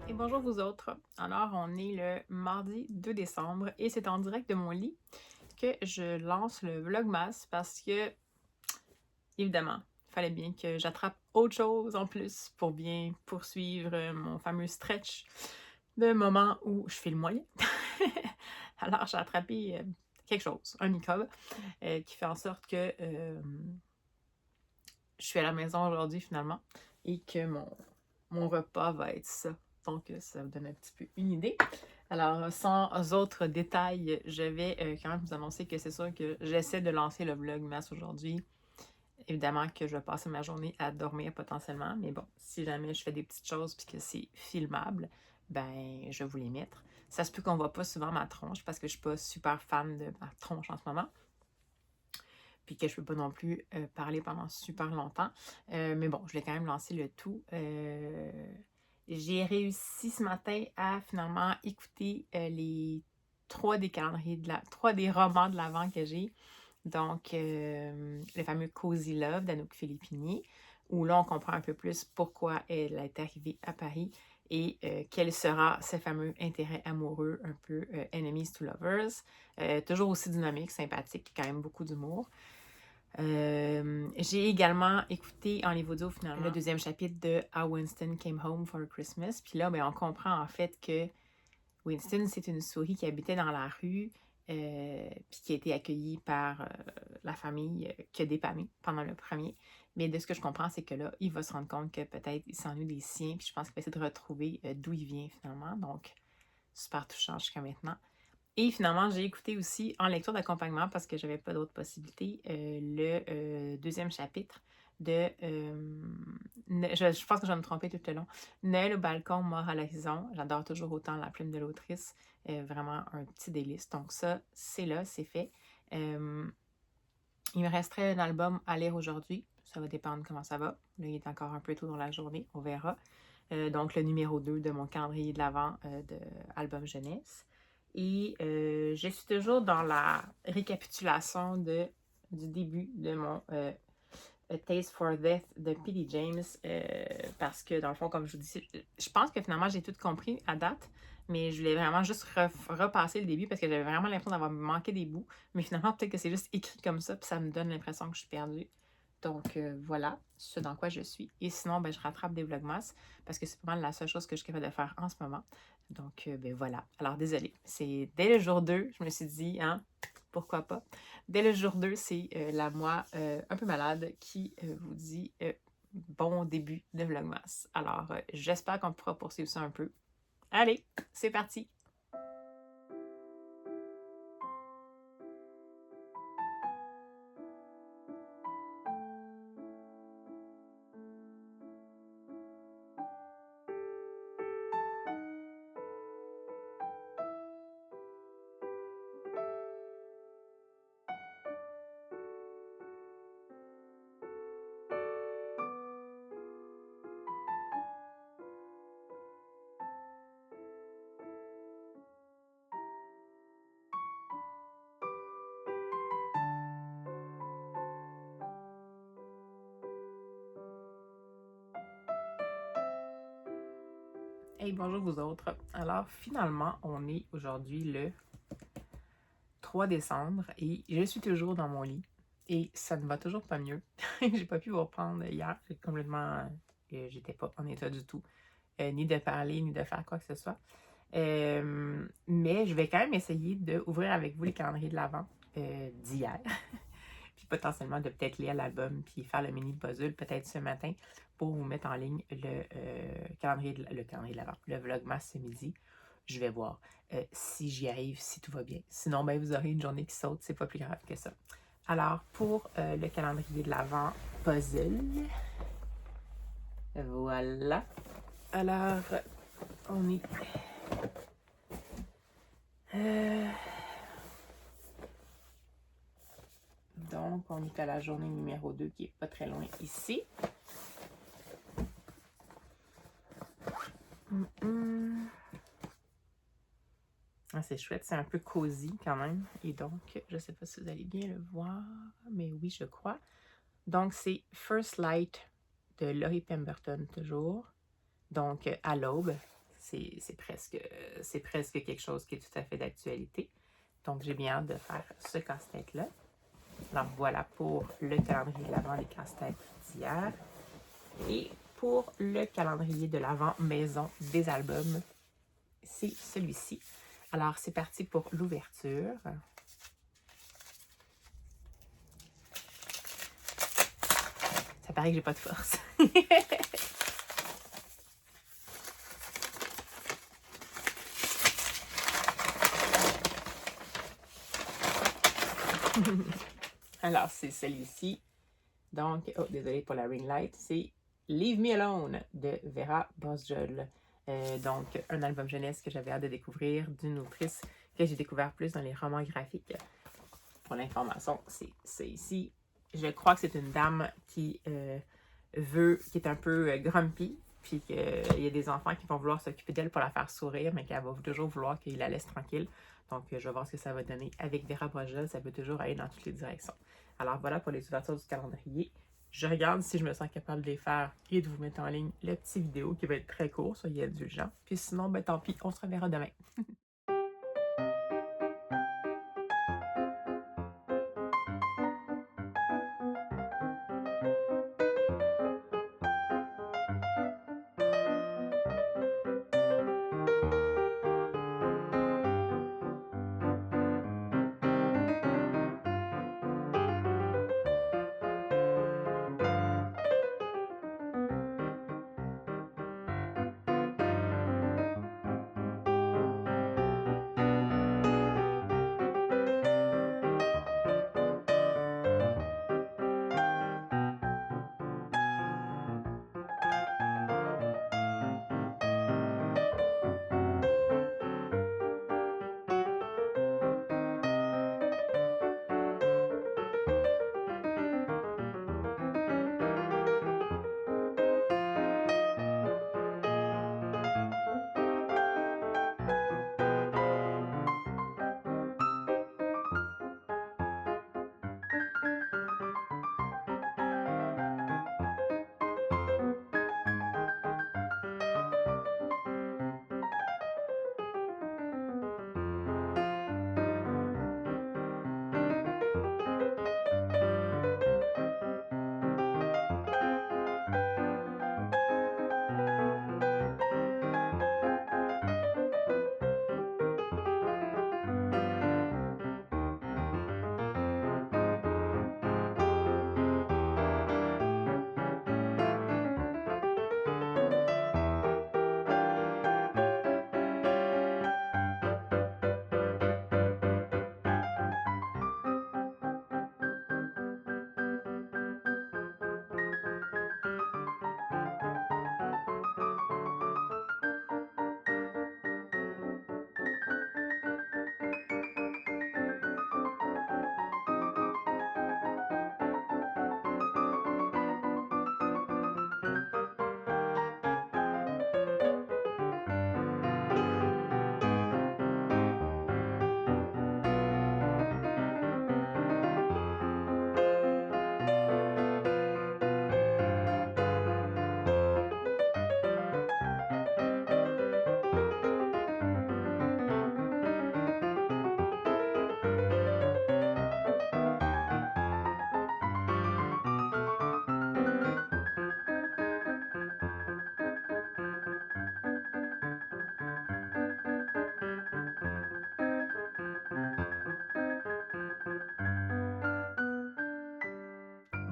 Et bonjour vous autres. Alors, on est le mardi 2 décembre et c'est en direct de mon lit que je lance le Vlogmas parce que, évidemment, il fallait bien que j'attrape autre chose en plus pour bien poursuivre mon fameux stretch de moment où je fais le moyen. Alors, j'ai attrapé quelque chose, un microbe, qui fait en sorte que je suis à la maison aujourd'hui finalement et que mon repas va être ça. Donc, ça vous donne un petit peu une idée. Alors, sans autres détails, je vais quand même vous annoncer que c'est sûr que j'essaie de lancer le vlogmas aujourd'hui. Évidemment que je vais passer ma journée à dormir potentiellement, mais bon, si jamais je fais des petites choses puis que c'est filmable, ben, je vais vous les mettre. Ça se peut qu'on voit pas souvent ma tronche parce que je suis pas super fan de ma tronche en ce moment puis que je peux pas non plus parler pendant super longtemps. Mais bon, je l'ai quand même lancé le tout. J'ai réussi ce matin à finalement écouter les trois des romans de l'Avent que j'ai. Donc, le fameux Cozy Love d'Anouk Filippini, où là, on comprend un peu plus pourquoi elle est arrivée à Paris et quel sera ce fameux intérêt amoureux, un peu enemies to lovers. Toujours aussi dynamique, sympathique, quand même beaucoup d'humour. J'ai également écouté en livre audio finalement le deuxième chapitre de How Winston Came Home for Christmas. Puis là, ben, on comprend en fait que Winston, c'est une souris qui habitait dans la rue, puis qui a été accueillie par la famille qui a dépanné pendant le premier. Mais de ce que je comprends, c'est que là, il va se rendre compte que peut-être il s'ennuie des siens, puis je pense qu'il va essayer de retrouver d'où il vient finalement. Donc, super touchant jusqu'à maintenant. Et finalement, j'ai écouté aussi en lecture d'accompagnement parce que j'avais pas d'autres possibilités le deuxième chapitre de je pense que je vais me tromper tout le long. Noël au balcon, mort à l'horizon. J'adore toujours autant la plume de l'autrice. Vraiment un petit délice. Donc ça, c'est là, c'est fait. Il me resterait un album à lire aujourd'hui. Ça va dépendre comment ça va. Là, il est encore un peu tôt dans la journée, on verra. Donc, le numéro 2 de mon calendrier de l'Avent de album jeunesse. Et je suis toujours dans la récapitulation du début de mon A Taste for Death de P.D. James parce que, dans le fond, comme je vous dis, je pense que finalement, j'ai tout compris à date, mais je voulais vraiment juste repasser le début parce que j'avais vraiment l'impression d'avoir manqué des bouts. Mais finalement, peut-être que c'est juste écrit comme ça, puis ça me donne l'impression que je suis perdue. Donc voilà ce dans quoi je suis. Et sinon, ben, je rattrape des vlogmas parce que c'est pas mal la seule chose que je suis capable de faire en ce moment. Donc ben voilà. Alors désolée. C'est dès le jour 2, je me suis dit, hein, pourquoi pas. Dès le jour 2, c'est la moi un peu malade qui vous dit bon début de vlogmas. Alors j'espère qu'on pourra poursuivre ça un peu. Allez, c'est parti! Hey, bonjour vous autres. Alors finalement, on est aujourd'hui le 3 décembre et je suis toujours dans mon lit et ça ne va toujours pas mieux. J'ai pas pu vous reprendre hier, j'ai complètement j'étais pas en état du tout, ni de parler, ni de faire quoi que ce soit. Mais je vais quand même essayer d'ouvrir avec vous les calendriers de l'Avent d'hier. Puis potentiellement de peut-être lire l'album puis faire le mini puzzle peut-être ce matin pour vous mettre en ligne le calendrier de l'Avent, le vlogmas ce midi. Je vais voir si j'y arrive, si tout va bien. Sinon, ben, vous aurez une journée qui saute, c'est pas plus grave que ça. Alors, pour le calendrier de l'Avent puzzle, voilà. Alors, on est... donc, on est à la journée numéro 2 qui est pas très loin ici. Ah, c'est chouette, c'est un peu cosy quand même. Et donc, je sais pas si vous allez bien le voir, mais oui, je crois. Donc, c'est First Light de Laurie Pemberton, toujours. Donc, à l'aube, c'est presque quelque chose qui est tout à fait d'actualité. Donc, j'ai bien hâte de faire ce casse-tête-là. Alors, voilà pour le calendrier de l'Avent des casse-têtes d'hier. Et pour le calendrier de l'Avent maison des albums, c'est celui-ci. Alors, c'est parti pour l'ouverture. Ça paraît que j'ai pas de force. Alors, c'est celui-ci. Donc, oh, désolé pour la ring light. C'est Leave Me Alone de Vera Bosgel. Donc, un album jeunesse que j'avais hâte de découvrir d'une autrice que j'ai découvert plus dans les romans graphiques. Pour l'information, c'est ici. Je crois que c'est une dame qui qui est un peu grumpy, puis qu'il y a des enfants qui vont vouloir s'occuper d'elle pour la faire sourire, mais qu'elle va toujours vouloir qu'ils la laissent tranquille. Donc, je vais voir ce que ça va donner. Avec Vera Bosgel, ça peut toujours aller dans toutes les directions. Alors, voilà pour les ouvertures du calendrier. Je regarde si je me sens capable de les faire et de vous mettre en ligne la petite vidéo qui va être très court, soyez indulgents. Puis sinon, ben tant pis, on se reverra demain.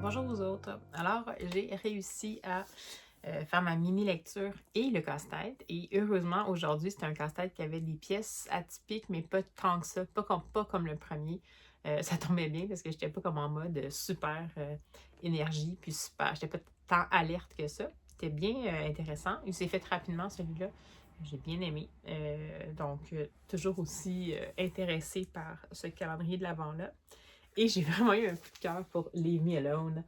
Bonjour vous autres. Alors, j'ai réussi à faire ma mini-lecture et le casse-tête. Et heureusement, aujourd'hui, c'était un casse-tête qui avait des pièces atypiques, mais pas tant que ça, pas comme le premier. Ça tombait bien parce que j'étais pas comme en mode super énergie, puis super, j'étais pas tant alerte que ça. C'était bien intéressant. Il s'est fait rapidement, celui-là. J'ai bien aimé. Donc, toujours aussi intéressée par ce calendrier de l'Avent-là. Et j'ai vraiment eu un coup de cœur pour Leave Me Alone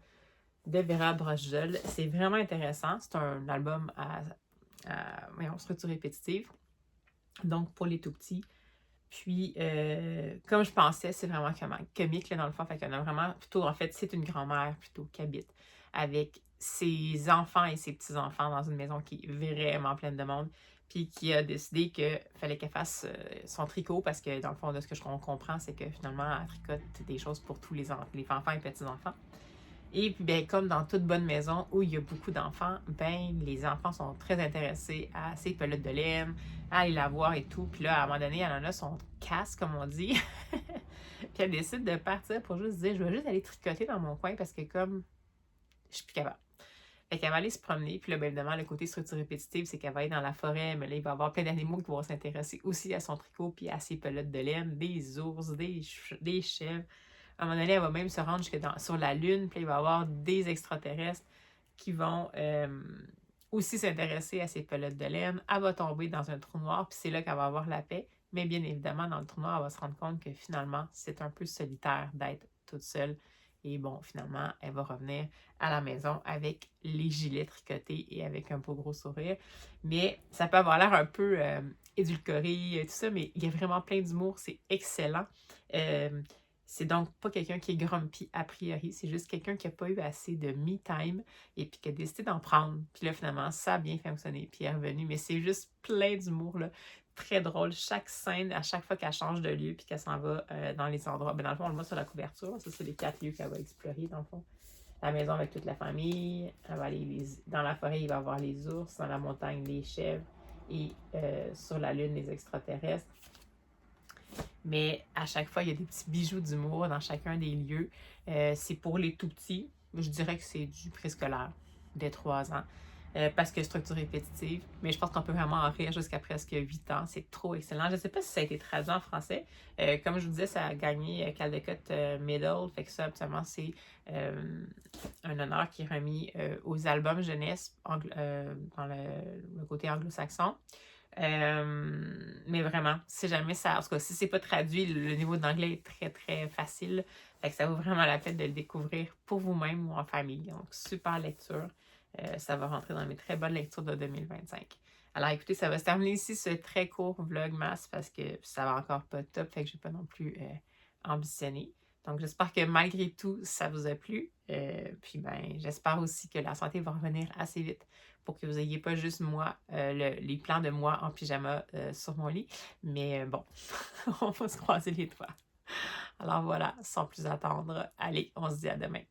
de Vera Bosgel. C'est vraiment intéressant. C'est un album à structure répétitive. Donc, pour les tout petits. Puis, comme je pensais, c'est vraiment comique là, dans le fond. Fait qu'on a vraiment plutôt, en fait, c'est une grand-mère plutôt qui habite avec ses enfants et ses petits-enfants dans une maison qui est vraiment pleine de monde. puis qui a décidé qu'il fallait qu'elle fasse son tricot parce que, dans le fond, de ce que je comprends, c'est que finalement, elle tricote des choses pour tous les enfants et petits-enfants. Et puis, ben, comme dans toute bonne maison où il y a beaucoup d'enfants, ben, les enfants sont très intéressés à ces pelotes de laine, à aller la voir et tout. Puis là, à un moment donné, elle en a son casse, comme on dit. Puis elle décide de partir pour juste dire, je vais juste aller tricoter dans mon coin parce que comme, je suis plus capable. Fait qu'elle va aller se promener, puis là, bien évidemment, le côté structure répétitive, c'est qu'elle va aller dans la forêt, mais là, il va y avoir plein d'animaux qui vont s'intéresser aussi à son tricot, puis à ses pelotes de laine, des ours, des chèvres. À un moment donné, elle va même se rendre sur la Lune, puis il va y avoir des extraterrestres qui vont aussi s'intéresser à ses pelotes de laine. Elle va tomber dans un trou noir, puis c'est là qu'elle va avoir la paix. Mais bien évidemment, dans le trou noir, elle va se rendre compte que finalement, c'est un peu solitaire d'être toute seule. Et bon, finalement, elle va revenir à la maison avec les gilets tricotés et avec un beau gros sourire. Mais ça peut avoir l'air un peu édulcoré, tout ça, mais il y a vraiment plein d'humour, c'est excellent. C'est donc pas quelqu'un qui est grumpy a priori, c'est juste quelqu'un qui n'a pas eu assez de me-time et puis qui a décidé d'en prendre. Puis là, finalement, ça a bien fonctionné, puis elle est revenue. Mais c'est juste plein d'humour, là. Très drôle. Chaque scène, à chaque fois qu'elle change de lieu puis qu'elle s'en va dans les endroits. Ben, dans le fond, on le voit sur la couverture. Ça, c'est les 4 lieux qu'elle va explorer, dans le fond. La maison avec toute la famille. Elle va aller dans la forêt, il va y avoir les ours. Dans la montagne, les chèvres. Et sur la lune, les extraterrestres. Mais à chaque fois, il y a des petits bijoux d'humour dans chacun des lieux. C'est pour les tout petits. Je dirais que c'est du préscolaire, dès 3 ans. Parce que structure répétitive. Mais je pense qu'on peut vraiment en rire jusqu'à presque 8 ans. C'est trop excellent. Je ne sais pas si ça a été traduit en français. Comme je vous disais, ça a gagné Caldecott Middle. Fait que ça, absolument, c'est un honneur qui est remis aux albums jeunesse dans le côté anglo-saxon. Mais vraiment, si jamais ça, en tout cas, si c'est pas traduit, le niveau d'anglais est très très facile. Fait que ça vaut vraiment la peine de le découvrir pour vous-même ou en famille. Donc, super lecture. Ça va rentrer dans mes très bonnes lectures de 2025. Alors écoutez, ça va se terminer ici ce très court vlogmas parce que ça va encore pas top, fait que je vais pas non plus ambitionner. Donc j'espère que malgré tout, ça vous a plu. Puis ben, j'espère aussi que la santé va revenir assez vite pour que vous n'ayez pas juste moi, les plans de moi en pyjama sur mon lit. Mais bon, on va se croiser les doigts. Alors voilà, sans plus attendre, allez, on se dit à demain.